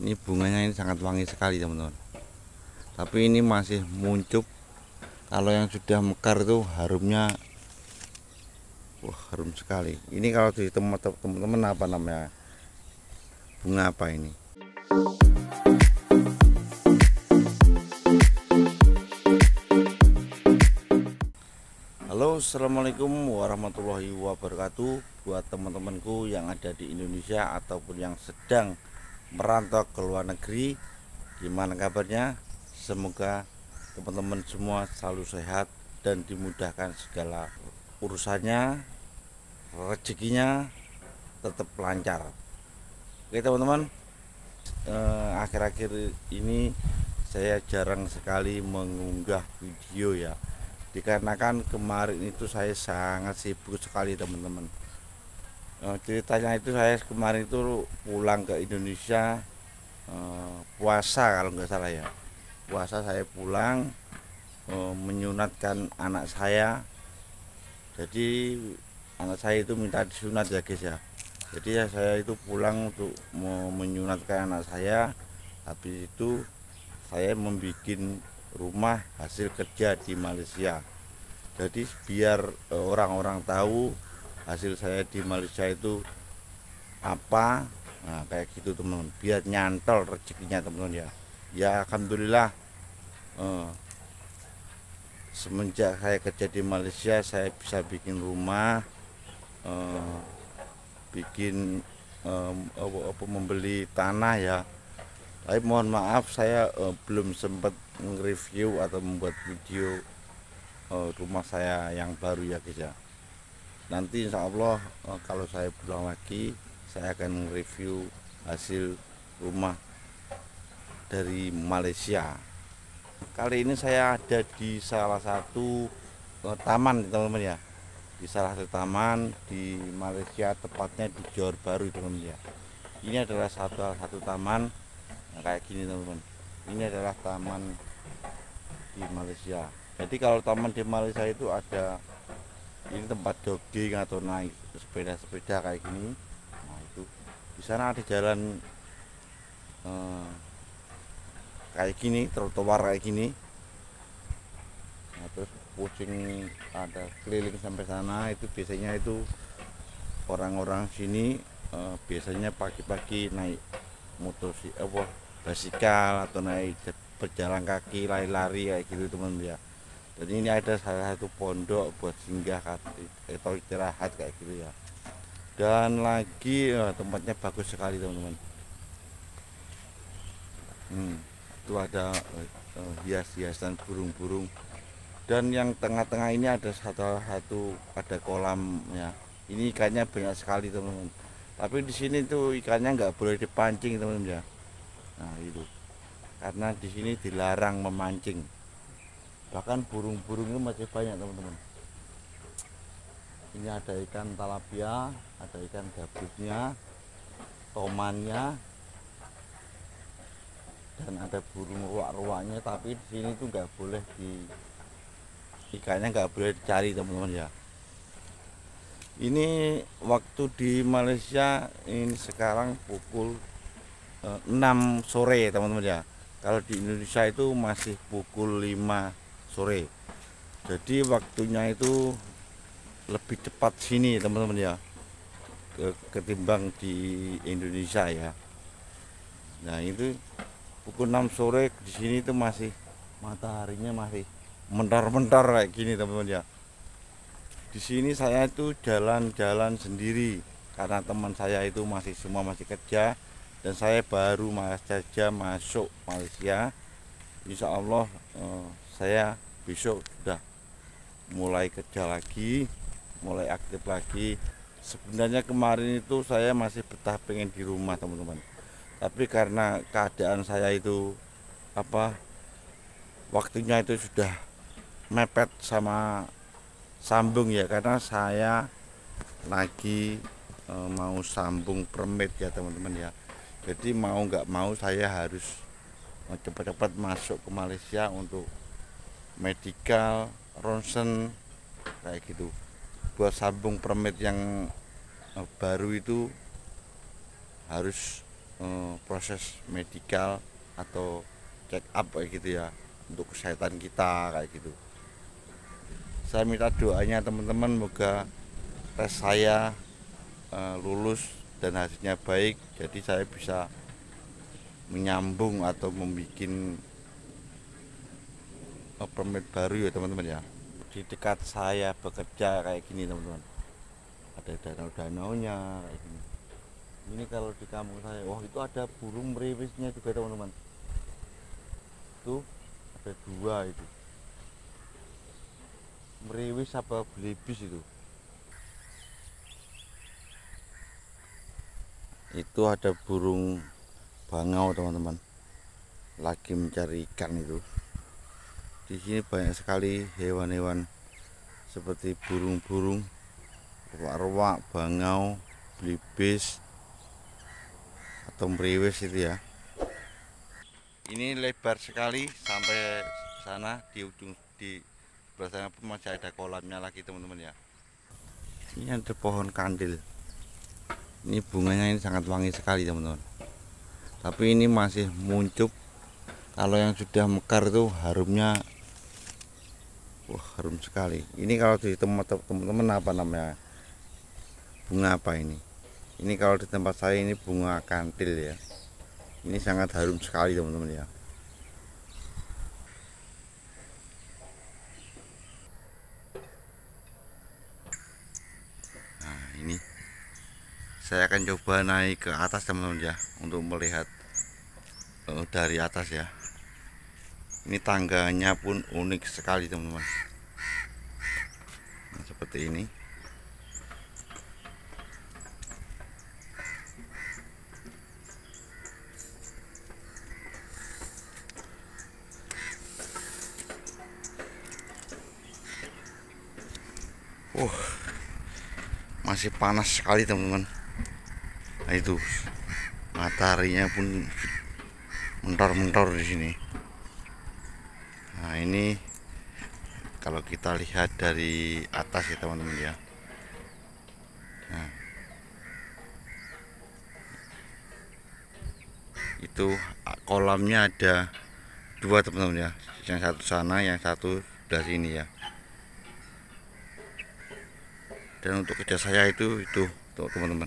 Ini bunganya ini sangat wangi sekali teman-teman. Tapi ini masih muncup. Kalau yang sudah mekar itu harumnya, wah harum sekali. Ini kalau di tempat teman-teman apa namanya? Bunga apa ini? Halo, assalamualaikum warahmatullahi wabarakatuh. Buat teman-temanku yang ada di Indonesia ataupun yang sedang merantau ke luar negeri, gimana kabarnya? Semoga teman-teman semua selalu sehat dan dimudahkan segala urusannya, rezekinya tetap lancar. Oke teman-teman, akhir-akhir ini saya jarang sekali mengunggah video ya, dikarenakan kemarin itu saya sangat sibuk sekali teman-teman. Ceritanya itu saya kemarin itu pulang ke Indonesia, puasa kalau nggak salah ya, puasa saya pulang, menyunatkan anak saya. Jadi anak saya itu minta disunat ya guys ya. Jadi ya saya itu pulang untuk menyunatkan anak saya. Habis itu saya membuat rumah hasil kerja di Malaysia. Jadi biar orang-orang tahu hasil saya di Malaysia itu apa. Nah kayak gitu teman-teman, biar nyantol rezekinya teman-teman ya. Ya alhamdulillah, semenjak saya kerja di Malaysia saya bisa bikin rumah, bikin membeli tanah ya. Tapi mohon maaf saya belum sempat nge-review atau membuat video rumah saya yang baru ya guys ya. Nanti insya Allah kalau saya pulang lagi saya akan nge-review hasil rumah dari Malaysia. Kali ini saya ada di salah satu taman teman-teman ya, di salah satu taman di Malaysia, tepatnya di Johor Bahru teman-teman ya. Ini adalah satu taman. Nah, kayak gini teman-teman, ini adalah taman di Malaysia. Jadi kalau taman di Malaysia itu ada ini tempat jogging atau naik sepeda-sepeda kayak gini. Nah itu di sana ada jalan kayak gini, trotoar kayak gini. Nah, terus kucing ada keliling sampai sana. Itu biasanya itu orang-orang sini biasanya pagi-pagi naik motor basikal atau naik berjalan kaki, lari-lari kayak gitu teman ya. Jadi ini ada salah satu pondok buat singgah atau istirahat kayak gitu ya. Dan lagi tempatnya bagus sekali teman-teman. Itu ada hias-hiasan burung-burung. Dan yang tengah-tengah ini ada satu ada kolamnya. Ini ikannya banyak sekali teman-teman. Tapi di sini tuh ikannya nggak boleh dipancing teman-teman ya. Nah itu karena di sini dilarang memancing. Bahkan burung-burung itu masih banyak teman-teman. Ini ada ikan talapia, ada ikan gabusnya, tomannya, dan ada burung ruak-ruaknya. Tapi di sini tuh nggak boleh ikannya nggak boleh dicari teman-teman ya. Ini waktu di Malaysia ini sekarang pukul 6 sore teman-teman ya. Kalau di Indonesia itu masih pukul 5 sore. Jadi waktunya itu lebih cepat sini teman-teman ya, ketimbang di Indonesia ya. Nah itu pukul 6 sore di sini itu masih mataharinya masih mentar-mentar kayak gini teman-teman ya. Di sini saya itu jalan-jalan sendiri karena teman saya itu semua masih kerja. Dan saya baru saja masuk Malaysia. Insya Allah saya besok sudah mulai kerja lagi, mulai aktif lagi. Sebenarnya kemarin itu saya masih betah pengen di rumah teman-teman. Tapi karena keadaan saya itu waktunya itu sudah mepet sama sambung ya, karena saya lagi mau sambung permit ya teman-teman ya. Jadi mau nggak mau saya harus cepat-cepat masuk ke Malaysia untuk medical, ronsen kayak gitu. Buat sambung permit yang baru itu harus proses medikal atau check up kayak gitu ya, untuk kesehatan kita kayak gitu. Saya minta doanya teman-teman, moga tes saya lulus dan hasilnya baik, jadi saya bisa menyambung atau membuat permit baru ya teman-teman ya. Di dekat saya bekerja kayak gini teman-teman, ada danau-danaunya kayak gini. Ini kalau di kampung saya, wah itu ada burung meriwisnya juga teman-teman. Tuh ada dua itu, meriwis apa belibis itu ada burung bangau teman-teman, lagi mencari ikan itu. Di sini banyak sekali hewan-hewan seperti burung-burung, ruak-ruak, bangau, belibis atau meriwis itu ya. Ini lebar sekali sampai sana, di ujung di sebelah sana pun masih ada kolamnya lagi teman-teman ya. Ini ada pohon kandil. Ini bunganya ini sangat wangi sekali teman-teman. Tapi ini masih muncup. Kalau yang sudah mekar itu harumnya, wah harum sekali. Ini kalau di tempat teman-teman apa namanya? Bunga apa ini? Ini kalau di tempat saya ini bunga kantil ya. Ini sangat harum sekali teman-teman ya. Nah ini saya akan coba naik ke atas teman-teman ya, untuk melihat dari atas ya. Ini tangganya pun unik sekali teman-teman. Nah, seperti ini. Masih panas sekali teman-teman. Nah itu mataharinya pun mentor-mentor di sini. Nah ini kalau kita lihat dari atas ya teman-teman ya. Nah, itu kolamnya ada dua teman-teman ya, yang satu sana, yang satu dari sini ya. Dan untuk kerja saya itu tuh teman-teman,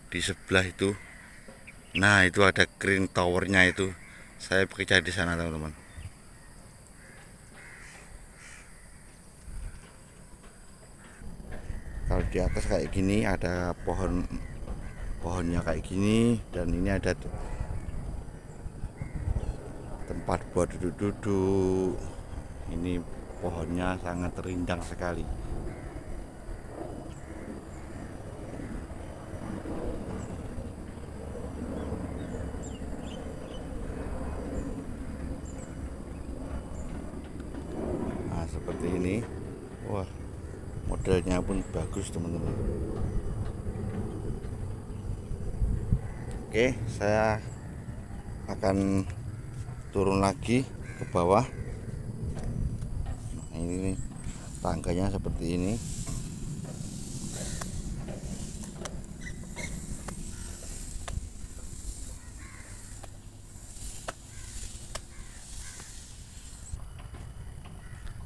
di sebelah itu, nah itu ada crane towernya itu, saya bekerja di sana teman-teman. Kalau di atas kayak gini ada pohonnya kayak gini, dan ini ada tempat buat duduk-duduk. Ini pohonnya sangat rindang sekali. Nah seperti ini, wah modelnya pun bagus teman-teman. Oke, saya akan turun lagi ke bawah. Nah, ini nih, tangganya seperti ini.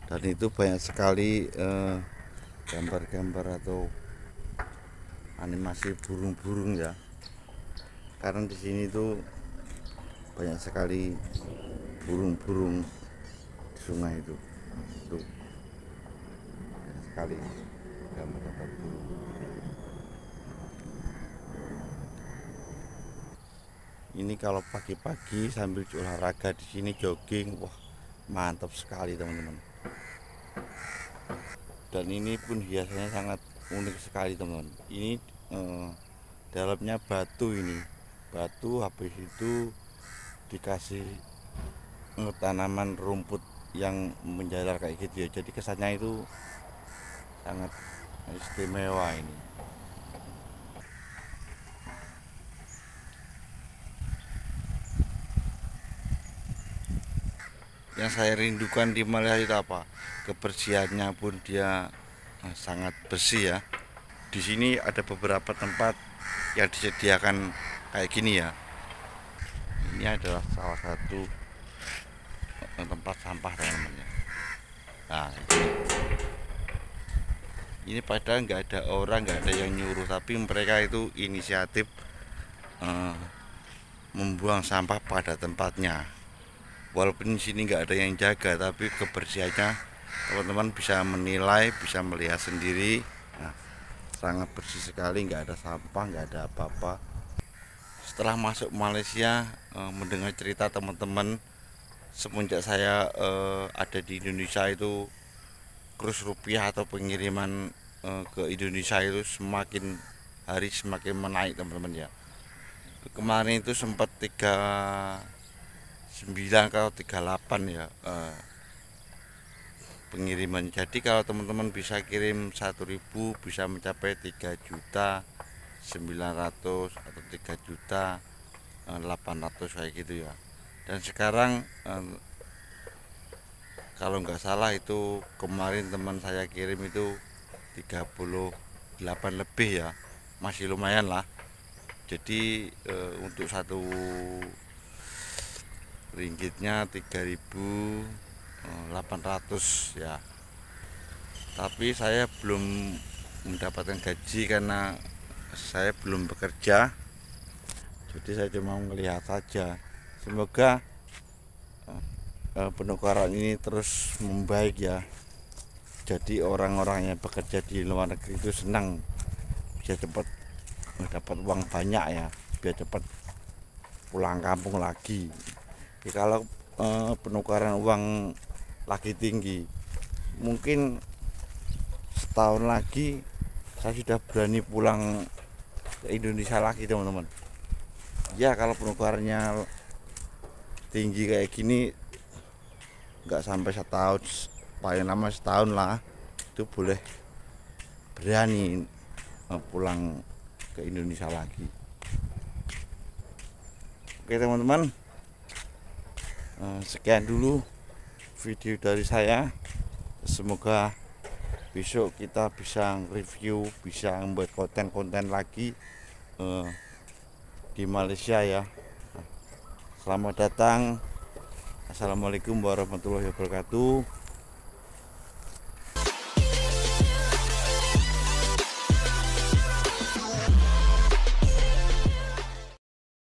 Dan itu banyak sekali gambar-gambar atau animasi burung-burung ya. Karena di sini tuh banyak sekali burung-burung di sungai itu. Tuh, banyak sekali gambar-gambar burung. Ini kalau pagi-pagi sambil olahraga di sini jogging, wah mantap sekali teman-teman. Dan ini pun hiasannya sangat unik sekali teman-teman. Ini dalamnya batu, ini batu, habis itu dikasih tanaman rumput yang menjalar kayak gitu ya. Jadi kesannya itu sangat istimewa ini. Yang saya rindukan di Malaysia itu apa? Kebersihannya pun dia sangat bersih ya. Di sini ada beberapa tempat yang disediakan kayak gini ya. Ini adalah salah satu tempat sampah teman-teman ya. Nah, ini padahal nggak ada orang, nggak ada yang nyuruh, tapi mereka itu inisiatif membuang sampah pada tempatnya. Walaupun di sini nggak ada yang jaga, tapi kebersihannya teman-teman bisa menilai, bisa melihat sendiri. Nah, sangat bersih sekali, nggak ada sampah, nggak ada apa-apa. Setelah masuk Malaysia, mendengar cerita teman-teman semenjak saya ada di Indonesia itu, kurs rupiah atau pengiriman ke Indonesia itu semakin hari semakin menaik teman-teman ya. Kemarin itu sempat 39 atau 38 ya pengiriman. Jadi kalau teman-teman bisa kirim 1.000 bisa mencapai 3.900.000 atau 3.800.000 kayak gitu ya. Dan sekarang kalau nggak salah itu kemarin teman saya kirim itu 38 lebih ya, masih lumayan lah. Jadi untuk satu ringgitnya 3.800 ya. Tapi saya belum mendapatkan gaji karena saya belum bekerja, jadi saya cuma melihat saja. Semoga penukaran ini terus membaik ya. Jadi orang-orang yang bekerja di luar negeri itu senang, bisa cepat dapat uang banyak ya, biar cepat pulang kampung lagi. Jadi kalau penukaran uang lagi tinggi, mungkin setahun lagi saya sudah berani pulang ke Indonesia lagi teman-teman. Ya kalau penukarannya tinggi kayak gini, nggak sampai setahun, paling lama setahun lah, itu boleh berani pulang ke Indonesia lagi. Oke teman-teman, sekian dulu video dari saya. Semoga besok kita bisa review, bisa membuat konten-konten lagi di Malaysia ya. Selamat datang. Assalamualaikum warahmatullahi wabarakatuh.